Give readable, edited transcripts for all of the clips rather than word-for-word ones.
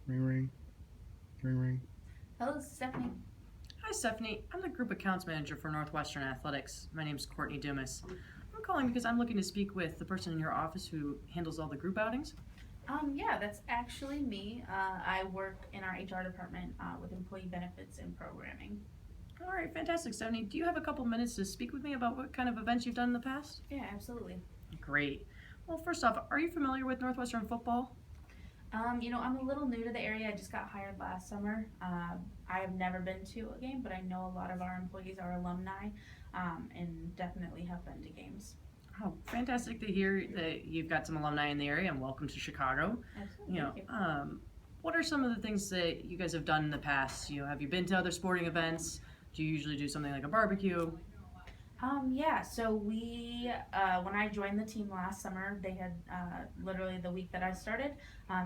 Ring ring, ring ring. Hello, this is Stephanie. Hi, Stephanie. I'm the Group Accounts Manager for Northwestern Athletics. My name is Courtney Dumas. I'm calling because I'm looking to speak with the person in your office who handles all the group outings. Yeah, that's actually me. I work in our HR department with employee benefits and programming. All right, fantastic, Stephanie. Do you have a couple minutes to speak with me about what kind of events you've done in the past? Yeah, absolutely. Great. Well, first off, are you familiar with Northwestern football? I'm a little new to the area. I just got hired last summer. I have never been to a game, but I know a lot of our employees are alumni and definitely have been to games. Oh, fantastic to hear that you've got some alumni in the area, and welcome to Chicago. Absolutely. You know, Thank you. what are some of the things that you guys have done in the past? Have you been to other sporting events? Do you usually do something like a barbecue? Yeah, so when I joined the team last summer, they had literally the week that I started,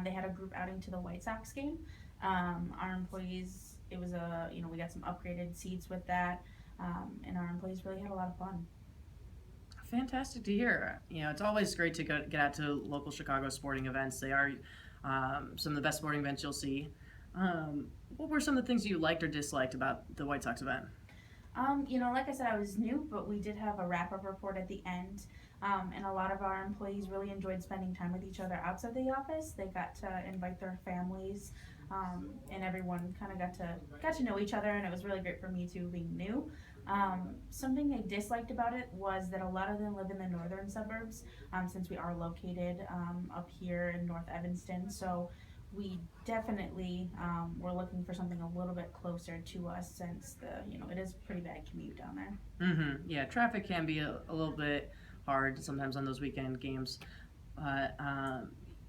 they had a group outing to the White Sox game. Our employees, it was we got some upgraded seats with that, and our employees really had a lot of fun. Fantastic to hear. It's always great to get out to local Chicago sporting events. They are some of the best sporting events you'll see. What were some of the things you liked or disliked about the White Sox event? Like I said, I was new, but we did have a wrap up report at the end. And a lot of our employees really enjoyed spending time with each other outside the office. They got to invite their families, and everyone kind of got to know each other, and it was really great for me too, being new. Something I disliked about it was that a lot of them live in the northern suburbs, since we are located up here in North Evanston. So we definitely were looking for something a little bit closer to us since it is a pretty bad commute down there. Yeah, traffic can be a little bit hard sometimes on those weekend games. But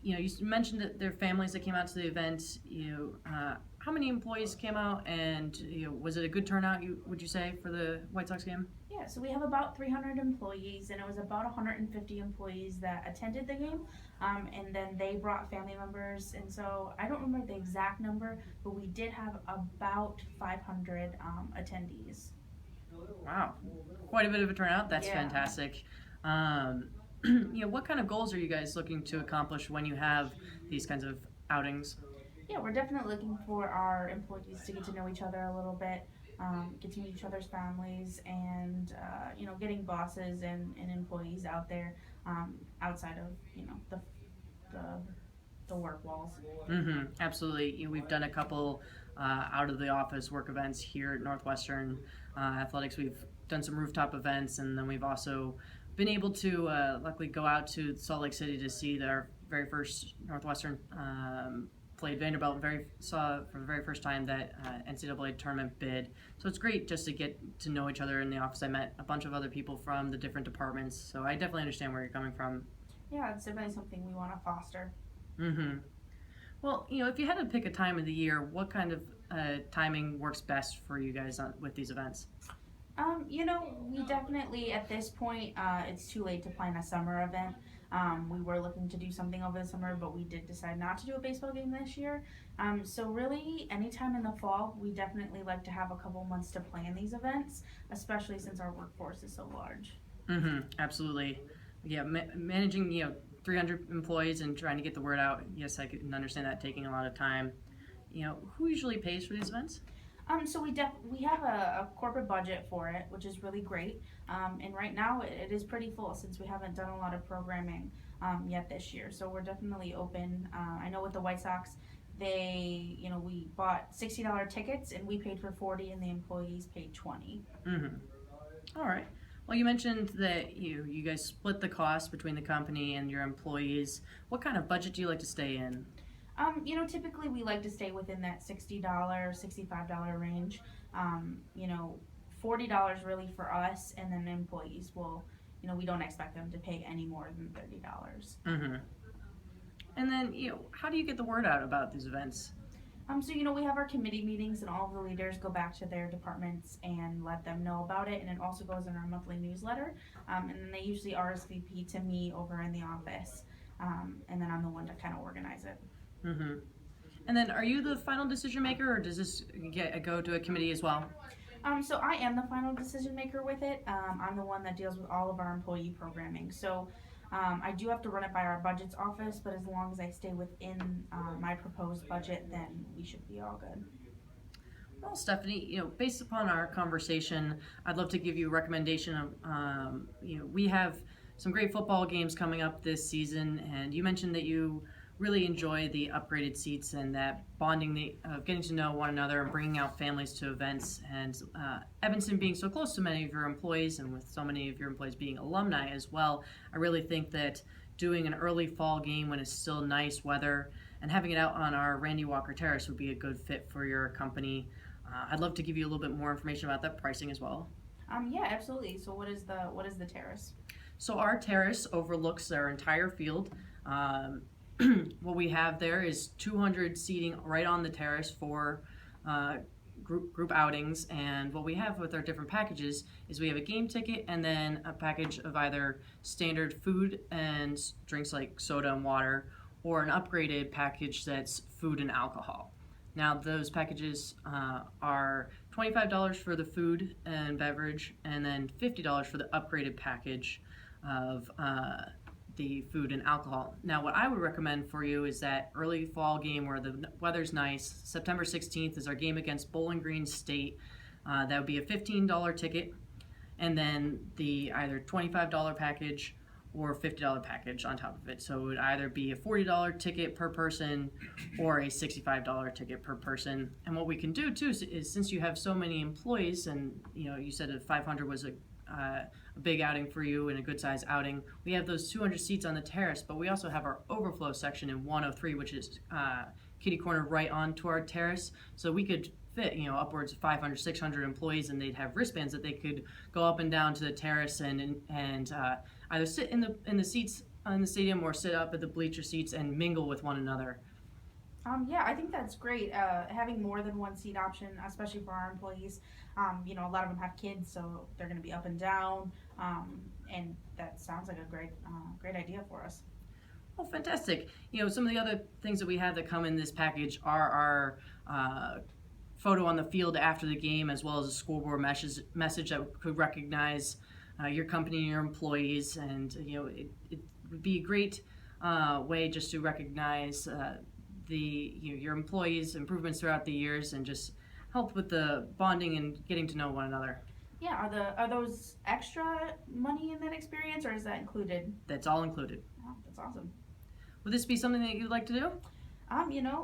you mentioned that there are families that came out to the event. How many employees came out, and was it a good turnout? Would you say for the White Sox game? Yeah, so we have about 300 employees, and it was about 150 employees that attended the game, and then they brought family members, and so I don't remember the exact number, but we did have about 500 attendees. Wow, quite a bit of a turnout. That's Yeah. fantastic. Um, what kind of goals are you guys looking to accomplish when you have these kinds of outings? Yeah, we're definitely looking for our employees to get to know each other a little bit, get to meet each other's families, and getting bosses and employees out there outside of the the work walls. Absolutely. We've done a couple out of the office work events here at Northwestern Athletics. We've done some rooftop events, and then we've also been able to luckily go out to Salt Lake City to see our very first Northwestern played Vanderbilt. Saw for the very first time that NCAA tournament bid. So it's great just to get to know each other in the office. I met a bunch of other people from the different departments, so I definitely understand where you're coming from. Yeah, it's definitely something we want to foster. Mm-hmm. Well, if you had to pick a time of the year, what kind of timing works best for you guys with these events? We definitely at this point, it's too late to plan a summer event. We were looking to do something over the summer, but we did decide not to do a baseball game this year. So really, anytime in the fall, we definitely like to have a couple months to plan these events, especially since our workforce is so large. Absolutely. Yeah, managing 300 employees and trying to get the word out. Yes, I can understand that taking a lot of time. Who usually pays for these events? So we have a corporate budget for it, which is really great. And right now it is pretty full since we haven't done a lot of programming yet this year. So we're definitely open. I know with the White Sox, we bought $60 tickets and we paid for 40, and the employees paid 20. All right. Well, you mentioned that you guys split the cost between the company and your employees. What kind of budget do you like to stay in? Typically we like to stay within that $60, $65 range. $40 really for us, and then employees will, we don't expect them to pay any more than $30. And then, how do you get the word out about these events? We have our committee meetings, and all of the leaders go back to their departments and let them know about it, and it also goes in our monthly newsletter. And then they usually RSVP to me over in the office, and then I'm the one to kind of organize it. And then, are you the final decision maker, or does this go to a committee as well? So I am the final decision maker with it. I'm the one that deals with all of our employee programming. So I do have to run it by our budgets office, but as long as I stay within my proposed budget, then we should be all good. Well, Stephanie, based upon our conversation, I'd love to give you a recommendation of, we have some great football games coming up this season, and you mentioned that you really enjoy the upgraded seats and that bonding of getting to know one another and bringing out families to events. And Evanston being so close to many of your employees, and with so many of your employees being alumni as well, I really think that doing an early fall game when it's still nice weather and having it out on our Randy Walker Terrace would be a good fit for your company. I'd love to give you a little bit more information about that pricing as well. Yeah, absolutely. So what is the terrace? So our terrace overlooks our entire field. What we have there is 200 seating right on the terrace for group outings. And what we have with our different packages is we have a game ticket and then a package of either standard food and drinks like soda and water, or an upgraded package that's food and alcohol. Now those packages are $25 for the food and beverage, and then $50 for the upgraded package of the food and alcohol. Now what I would recommend for you is that early fall game where the weather's nice. September 16th is our game against Bowling Green State. That would be a $15 ticket, and then the either $25 package or $50 package on top of it. So it would either be a $40 ticket per person or a $65 ticket per person. And what we can do too is since you have so many employees, and you said that 500 was a big outing for you and a good size outing, we have those 200 seats on the terrace, but we also have our overflow section in 103, which is kitty corner right onto our terrace. So we could fit upwards of 500, 600 employees, and they'd have wristbands that they could go up and down to the terrace and either sit in the seats in the stadium or sit up at the bleacher seats and mingle with one another. Yeah, I think that's great. Having more than one seat option, especially for our employees. A lot of them have kids, so they're going to be up and down, and that sounds like a great idea for us. Oh, fantastic. Some of the other things that we have that come in this package are our photo on the field after the game, as well as a scoreboard message that could recognize your company and your employees. And, it would be a great way just to recognize your employees' improvements throughout the years and just help with the bonding and getting to know one another. Yeah, are those extra money in that experience, or is that included? That's all included. Oh, that's awesome. Would this be something that you'd like to do?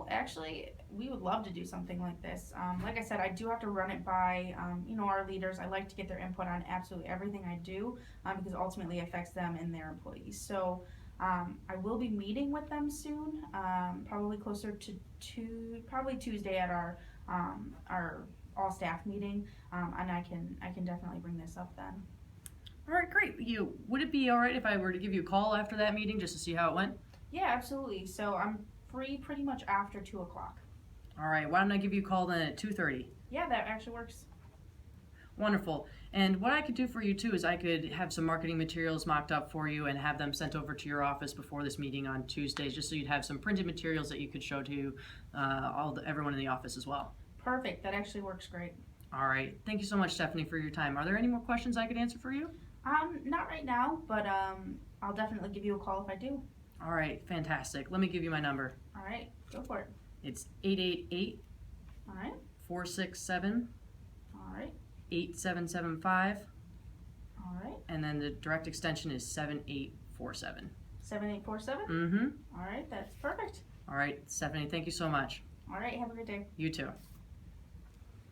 Actually, we would love to do something like this. Like I said, I do have to run it by, our leaders. I like to get their input on absolutely everything I do, because ultimately it affects them and their employees. So I will be meeting with them soon, probably closer to probably Tuesday at our all staff meeting, and I can definitely bring this up then. All right, great. Would it be all right if I were to give you a call after that meeting just to see how it went? Yeah, absolutely. So I'm free pretty much after 2:00. All right, why don't I give you a call then at 2:30? Yeah, that actually works. Wonderful. And what I could do for you too is I could have some marketing materials mocked up for you and have them sent over to your office before this meeting on Tuesdays, just so you'd have some printed materials that you could show to everyone in the office as well. Perfect. That actually works great. All right. Thank you so much, Stephanie, for your time. Are there any more questions I could answer for you? Not right now, but I'll definitely give you a call if I do. All right. Fantastic. Let me give you my number. All right. Go for it. It's 888 All right. 467 All right. 8775, All right. and then the direct extension is 7847. 7847? Mm-hmm. All right. That's perfect. All right, Stephanie, thank you so much. All right. Have a good day. You too.